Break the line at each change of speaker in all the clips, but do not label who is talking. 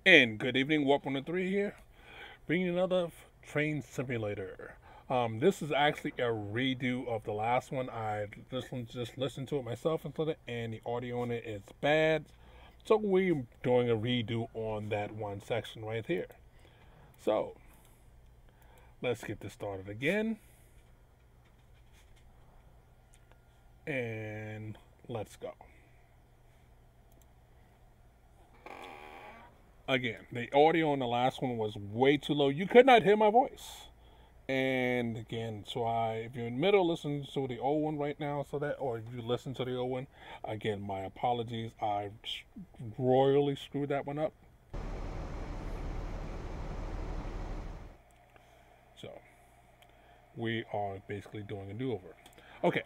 And good evening, Warp103 here, bringing another Train Simulator. This is actually a redo of the last one. I just listened to it myself and the audio on it is bad. So we're doing a redo on that one section right here. So, let's get this started again. And let's go. Again, the audio on the last one was way too low. You could not hear my voice. And again, so if you're in the middle listening to the old one right now, or if you listen to the old one, again, my apologies. I royally screwed that one up. So we are basically doing a do-over. Okay,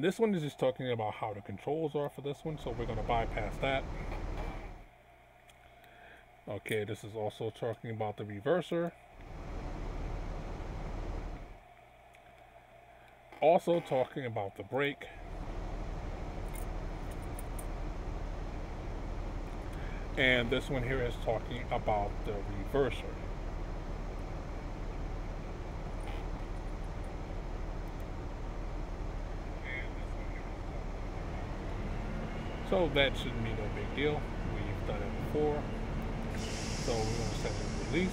this one is just talking about how the controls are for this one, so we're going to bypass that. Okay, this is also talking about the reverser. Also talking about the brake. And this one here is talking about the reverser. So that shouldn't be no big deal. We've done it before. So we're going to set a release.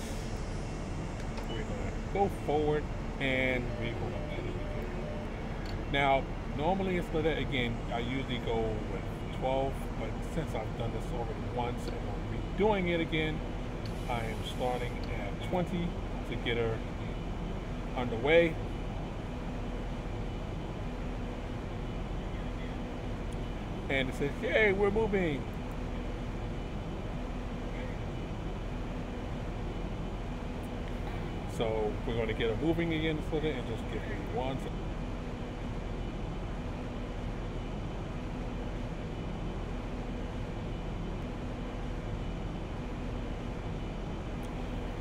We're going to go forward and we're going to do it. Now, normally it's like that. Again, I usually go with 12, but since I've done this already once and I'm redoing it again, I am starting at 20 to get her underway. And it says, "Yay, we're moving." So we're going to get her moving again and just give me 1 second.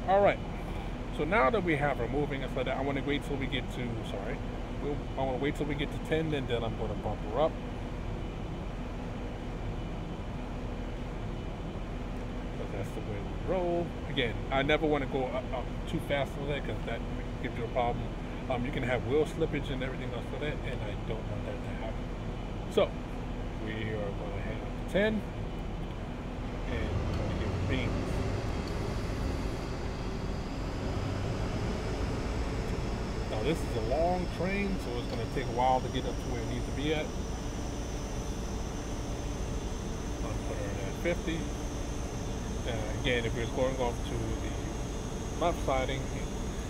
All right. So now that we have her moving and I want to wait till we get to, I want to wait till we get to 10, and then I'm going to bump her up. That's the way we roll. Again, I never want to go up too fast for that because that gives you a problem. You can have wheel slippage and everything else for that, and I don't want that to happen. So, we are going to head up to 10, and we're going to give it beams. Now, this is a long train, so it's going to take a while to get up to where it needs to be at. I'll put her at 50. Again, if we're going off to the left siding,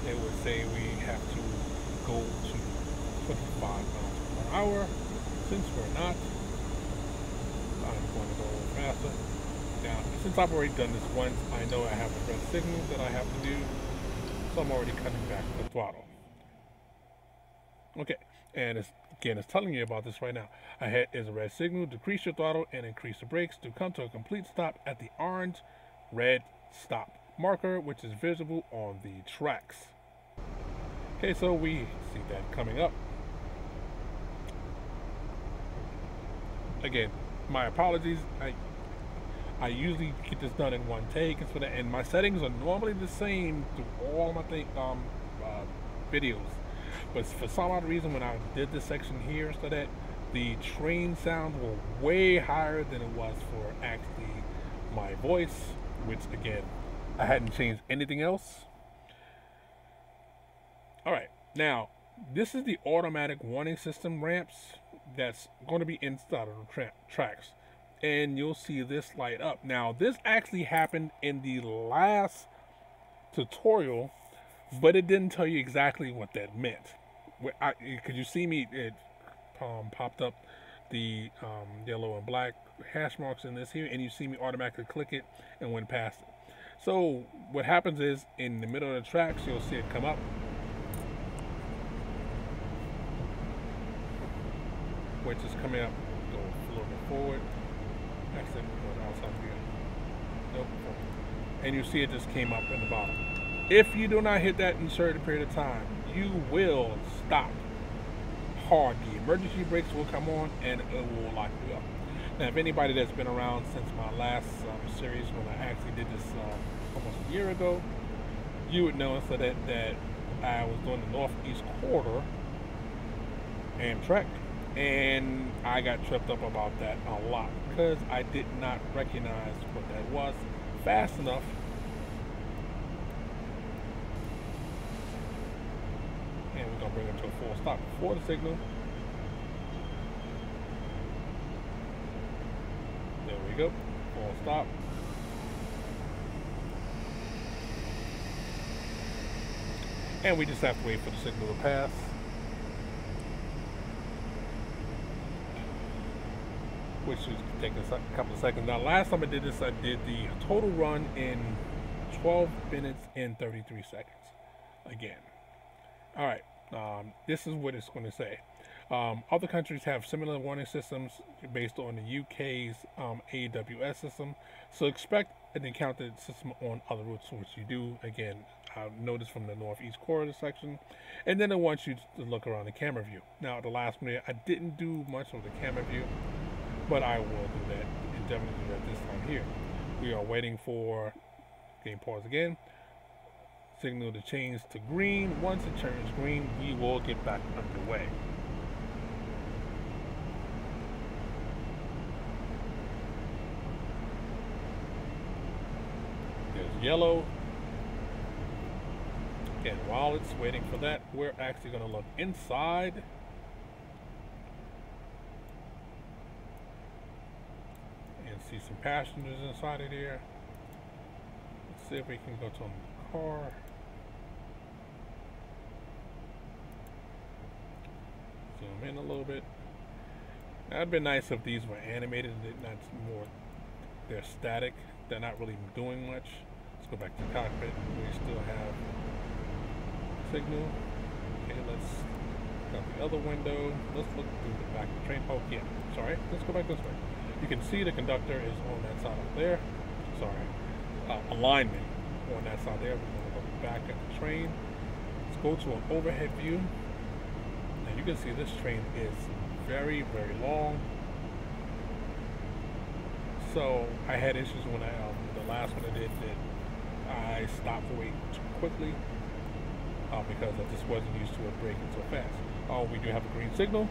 it would say we have to go to 25 miles per hour. Since we're not, I'm going to go a little faster. Now, since I've already done this once, I know I have a red signal that I have to do, so I'm already cutting back the throttle. Okay, and it's telling you about this right now. Ahead is a red signal. Decrease your throttle and increase the brakes to come to a complete stop at the orange red stop marker, which is visible on the tracks. Okay, so we see that coming up. Again, my apologies. I usually get this done in one take, and my settings are normally the same through all my videos. But for some odd reason, when I did this section here, the train sounds were way higher than it was for actually my voice, which again, I hadn't changed anything else. All right, now this is the automatic warning system ramps that's going to be inside of the tracks, and you'll see this light up. Now, this actually happened in the last tutorial, but it didn't tell you exactly what that meant. Could you see me? It popped up the yellow and black hash marks in this here, and you see me automatically click it and went past it. So what happens is, in the middle of the tracks, you'll see it come up. Which is coming up, go a little bit forward. Actually, we're going outside here. Nope. And you see it just came up in the bottom. If you do not hit that in a certain period of time, you will stop hard. The emergency brakes will come on and it will lock you up. Now, if anybody that's been around since my last series, when I actually did this almost a year ago, you would notice that I was doing the northeast corridor Amtrak, and I got tripped up about that a lot because I did not recognize what that was fast enough. And we're gonna bring it to a full stop before the signal. There we go, full stop. And we just have to wait for the signal to pass. Which is taking a couple of seconds. Now, last time I did this, I did the total run in 12 minutes and 33 seconds. Again. All right. This is what it's going to say. Other countries have similar warning systems based on the UK's AWS system. So expect an encountered system on other routes, which you do. Again, notice from the northeast corridor section. And then it wants you to look around the camera view. Now, the last minute, I didn't do much of the camera view, but I will do that and definitely do that this time here. We are waiting for game pause again. Signal to change to green. Once it turns green, we will get back underway. There's yellow. And while it's waiting for that, we're actually going to look inside. And see some passengers inside of there. Let's see if we can go to a car. Zoom in a little bit. Now, it'd be nice if these were animated and not more. They're static. They're not really doing much. Let's go back to the cockpit. We still have signal. Okay, let's got the other window. Let's look through the back of the train. Oh yeah, sorry. Let's go back this way. You can see the conductor is on that side up there. Sorry, alignment on that side there. We're going to look back at the train. Let's go to an overhead view. Now you can see this train is very, very long. So I had issues when the last one I did that I stopped way too quickly because I just wasn't used to it braking so fast. Oh, we do have a green signal,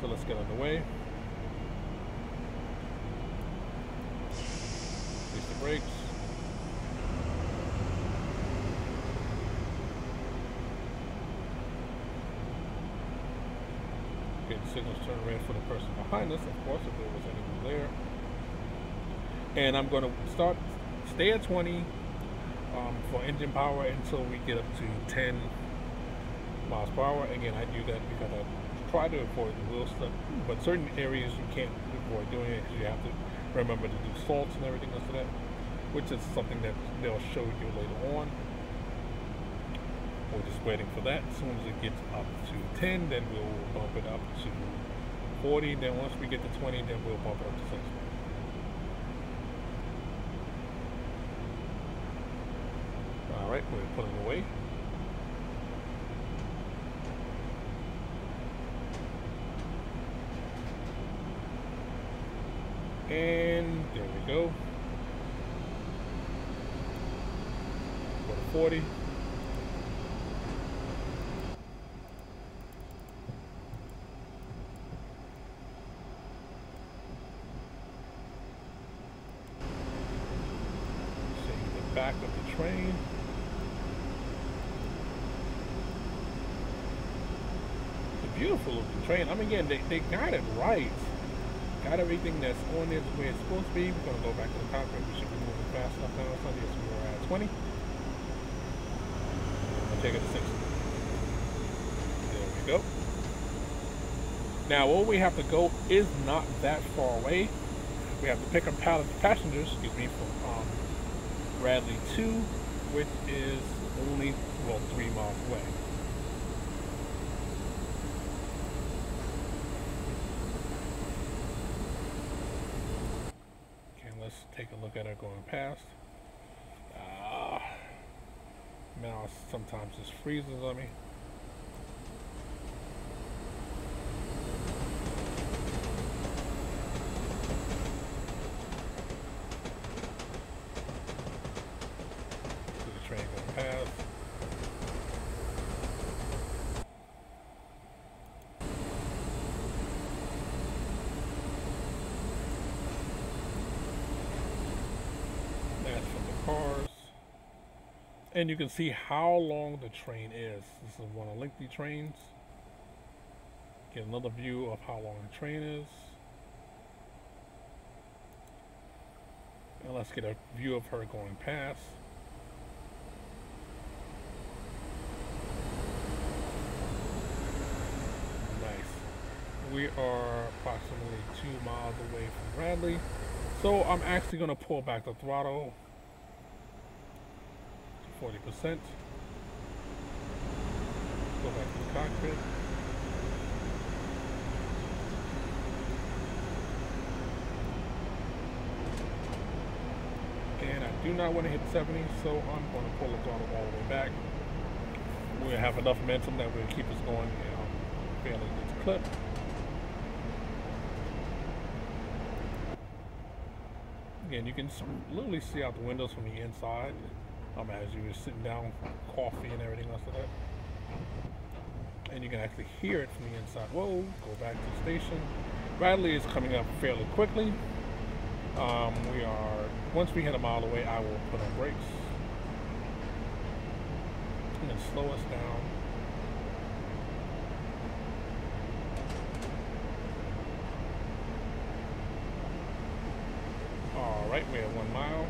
so let's get underway. Release the brakes. Okay, the signal's turning red for the person behind us, of course, if there was anyone there. And I'm going to stay at 20 for engine power until we get up to 10 miles per hour. Again, I do that because I try to avoid the wheel slip, but certain areas you can't avoid doing it because you have to remember to do salts and everything else to that, which is something that they'll show you later on. We're just waiting for that. As soon as it gets up to 10, then we'll bump it up to 40. Then once we get to 20, then we'll bump it up to 60. Alright, we're pulling away. And there we go. Go to 40. See the back of the train. Beautiful looking train. I mean, again, they got it right. Got everything that's on there the way it's supposed to be. We're going to go back to the cockpit. We should be moving fast enough now. So yes, we're at 20. I'll take it to 60. There we go. Now, where we have to go is not that far away. We have to pick up passengers, excuse me, from Bradley 2, which is only, well, 3 miles away. Let's take a look at it going past. Now sometimes this freezes on me. pass. That's from the cars. And you can see how long the train is. This is one of the lengthy trains. Get another view of how long the train is. And let's get a view of her going past. Nice. We are approximately 2 miles away from Bradley. So I'm actually going to pull back the throttle to 40%. Go back to the cockpit. And I do not want to hit 70, so I'm going to pull the throttle all the way back. We have enough momentum that will keep us going fairly good clip. Again, you can literally see out the windows from the inside as you're sitting down, coffee and everything else like that. And you can actually hear it from the inside. Whoa, go back to the station. Bradley is coming up fairly quickly. Once we hit a mile away, I will put on brakes and then slow us down. Alright, we're at 1 mile.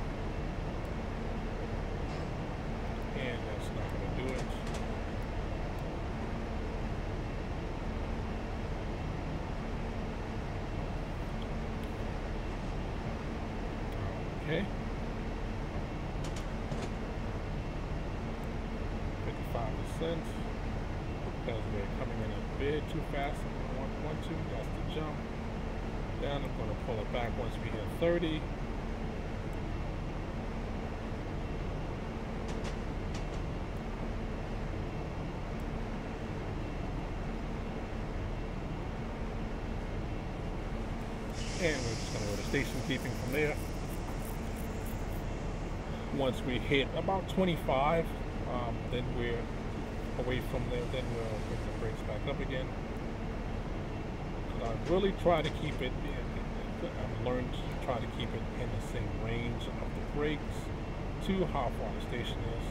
And that's not going to do it. Okay. 55%. Because we're coming in a bit too fast. 112, that's the jump. Then I'm going to pull it back once we hit 30. And we're just going to go to station keeping from there. Once we hit about 25, then we're away from there. Then we'll bring the brakes back up again. I really try to keep it. I've learned to try to keep it in the same range of the brakes to how far the station is.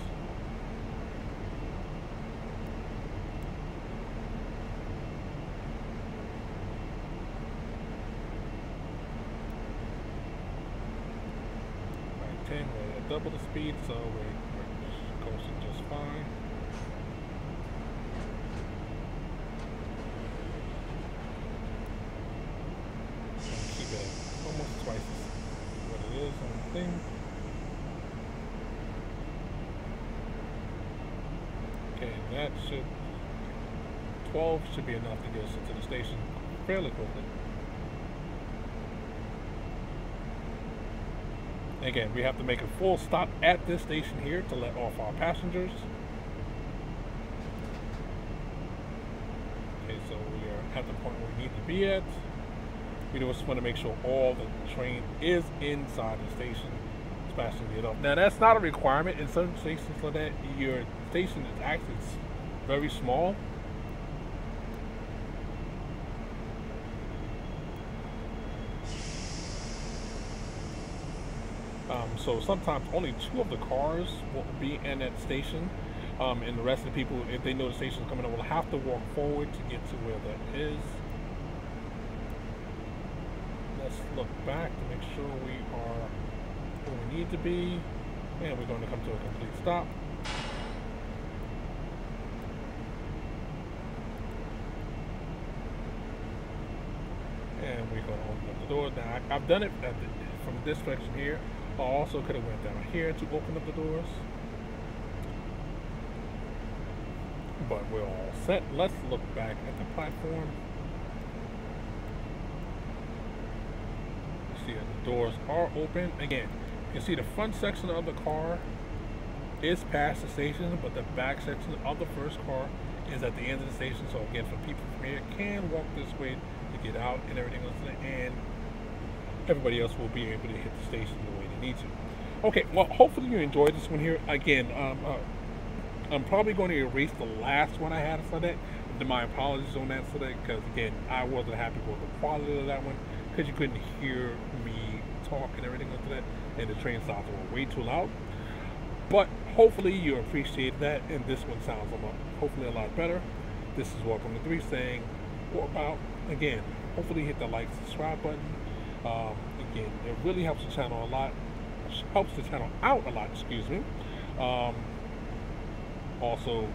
We're at double the speed, so we're coasting just fine. Keep it almost twice what it is on the thing. Okay, that 12 should be enough to get us into the station fairly quickly. Again, we have to make a full stop at this station here to let off our passengers. Okay, so we are at the point where we need to be at. We just want to make sure all the train is inside the station, especially it up. Now, that's not a requirement in certain stations so that your station is actually very small. So sometimes only 2 of the cars will be in that station, and the rest of the people, if they know the station is coming up, will have to walk forward to get to where that is. Let's look back to make sure we are where we need to be, and we're going to come to a complete stop. And we're going to open up the door. Now, I've done it from this section here. I also could have went down here to open up the doors. But we're all set. Let's look back at the platform. You see that the doors are open. Again, you can see the front section of the car is past the station, but the back section of the first car is at the end of the station. So again, for people from here can walk this way to get out and everything else, and everybody else will be able to hit the station the way they need to. Okay, well, hopefully you enjoyed this one here. Again, I'm probably going to erase the last one I had for that. My apologies on that for that, because again, I wasn't happy with the quality of that one, because you couldn't hear me talk and everything like that, and the train sounds were way too loud. But hopefully you appreciate that, and this one sounds hopefully a lot better. This is Warp103 saying, Warp out. Again, hopefully hit the like, subscribe button. Again, it really helps the channel a lot. Helps the channel out a lot, excuse me. Also,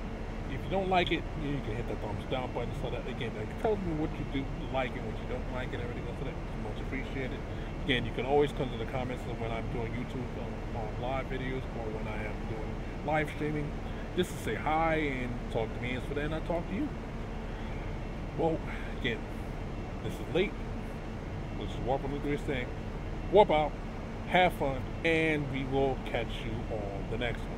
if you don't like it, you can hit the thumbs down button, so that again, that tells me what you do like and what you don't like and everything else. So that is much appreciated. Again, you can always come to the comments when I'm doing YouTube on live videos, or when I am doing live streaming, just to say hi and talk to me, and so then I talk to you. Well, again, this is late. This is Warp103 saying, warp out, have fun, and we will catch you on the next one.